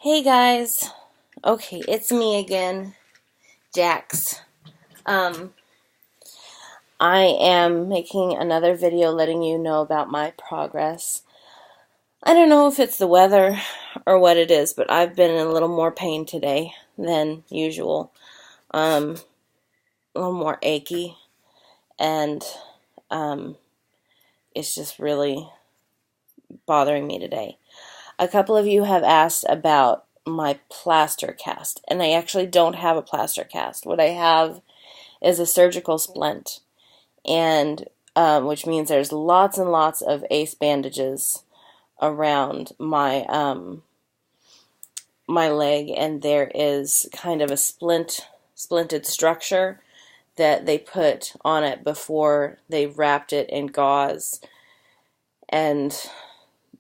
Hey guys. Okay, it's me again, Jax. Um, I am making another video letting you know about my progress. I don't know if it's the weather or what it is, but I've been in a little more pain today than usual. A little more achy, and um, it's just really bothering me today. A couple of you have asked about my plaster cast, and I actually don't have a plaster cast. What I have is a surgical splint, and which means there's lots and lots of ace bandages around my leg, and there is kind of a splinted structure that they put on it before they wrapped it in gauze and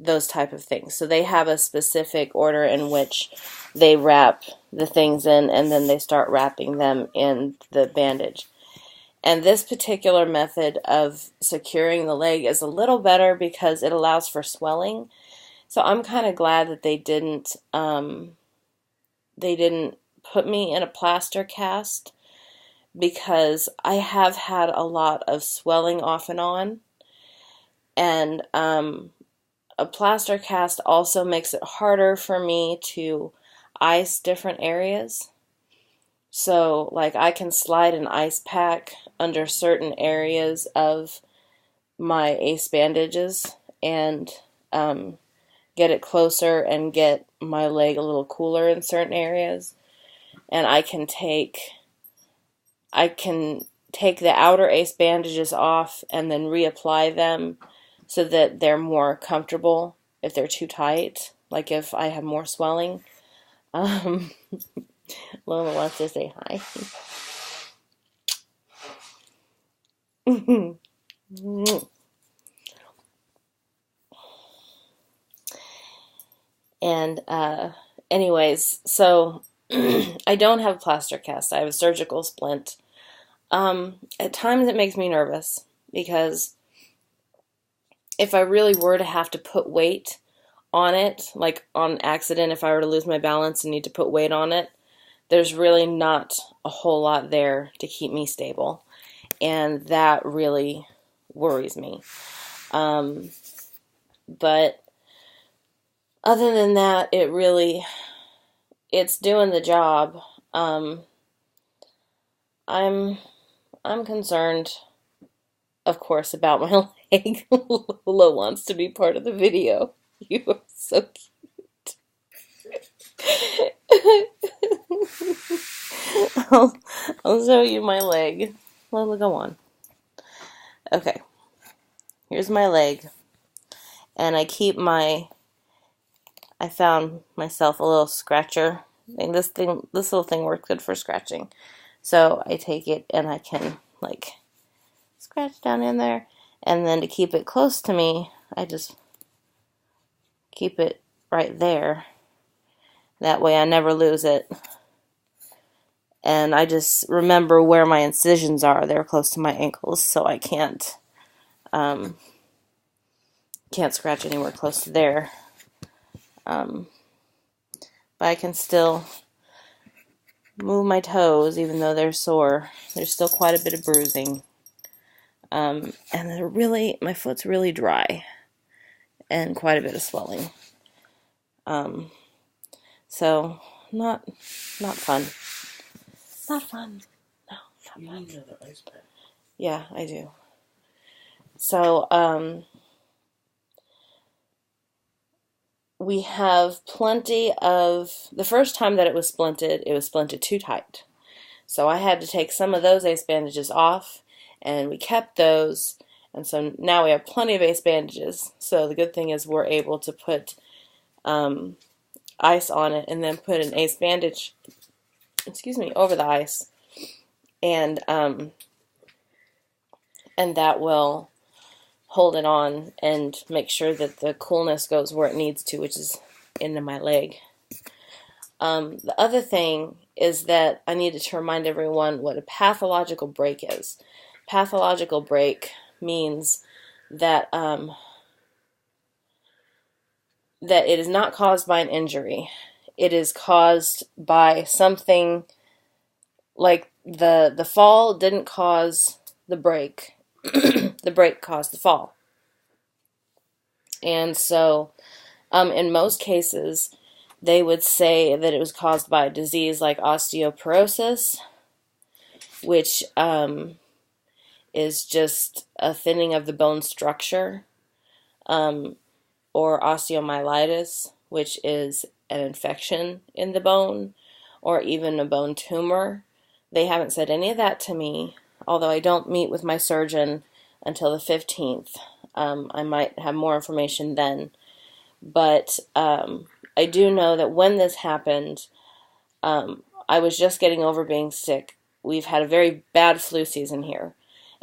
those type of things. So they have a specific order in which they wrap the things in, and then they start wrapping them in the bandage. And this particular method of securing the leg is a little better because it allows for swelling. So I'm kind of glad that they didn't put me in a plaster cast, because I have had a lot of swelling off and on. And a plaster cast also makes it harder for me to ice different areas. So, like, I can slide an ice pack under certain areas of my ace bandages and get it closer and get my leg a little cooler in certain areas. And I can take the outer ace bandages off and then reapply them so that they're more comfortable if they're too tight, like if I have more swelling. Lola wants to say hi. And anyways, so I don't have a plaster cast. I have a surgical splint. At times it makes me nervous because if I really were to have to put weight on it, like on accident, if I were to lose my balance and need to put weight on it, there's really not a whole lot there to keep me stable. And that really worries me. But other than that, it's doing the job. I'm concerned, of course, about my leg. Lola wants to be part of the video. You are so cute. I'll, I'll show you my leg. Lola, go on. Okay, here's my leg. And I found myself a little scratcher. And this little thing works good for scratching. So I take it and I can, like, scratch down in there. And then to keep it close to me, I just keep it right there. That way I never lose it. And I just remember where my incisions are. They're close to my ankles, so I can't scratch anywhere close to there. But I can still move my toes, even though they're sore. There's still quite a bit of bruising. And my foot's really dry, and quite a bit of swelling. So not fun. Not fun. No, not fun. You need another ice pack. Yeah, I do. So, we have plenty of... The first time that it was splinted too tight. So I had to take some of those ace bandages off, and we kept those. And so now we have plenty of ace bandages. So the good thing is we're able to put ice on it and then put an ace bandage, over the ice. And that will hold it on and make sure that the coolness goes where it needs to, which is into my leg. The other thing is that I needed to remind everyone what a pathological break is. Pathological break means that that it is not caused by an injury. it is caused by something like the fall didn't cause the break. The break caused the fall. And so, in most cases, they would say that it was caused by a disease like osteoporosis, which is just a thinning of the bone structure, or osteomyelitis, which is an infection in the bone, or even a bone tumor. They haven't said any of that to me, although I don't meet with my surgeon until the 15th. I might have more information then. But I do know that when this happened, I was just getting over being sick. We've had a very bad flu season here.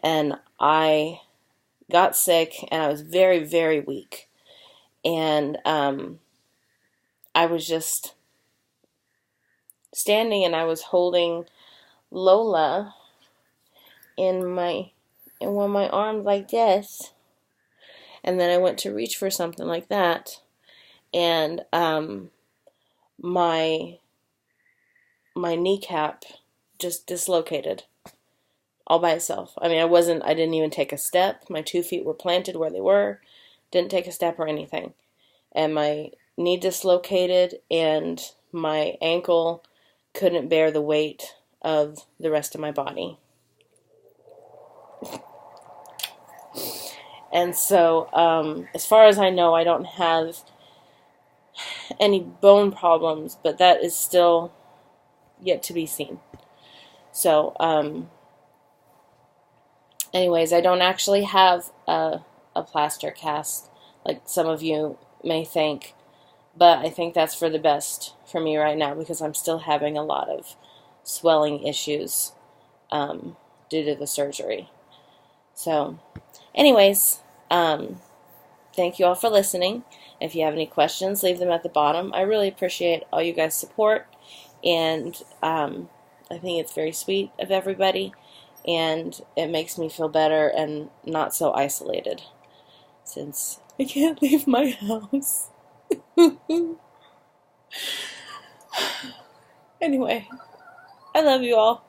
And I got sick, and I was very, very weak. And I was just standing, and I was holding Lola in one of my arms like this. And then I went to reach for something like that. And my kneecap just dislocated all by itself. I mean, I didn't even take a step. My 2 feet were planted where they were. Didn't take a step or anything. And my knee dislocated, and my ankle couldn't bear the weight of the rest of my body. And so, as far as I know, I don't have any bone problems, but that is still yet to be seen. So, anyways, I don't actually have a plaster cast like some of you may think, but I think that's for the best for me right now because I'm still having a lot of swelling issues due to the surgery. So, anyways, thank you all for listening. If you have any questions, leave them at the bottom. I really appreciate all you guys' support, and I think it's very sweet of everybody, and it makes me feel better and not so isolated since I can't leave my house. Anyway, I love you all.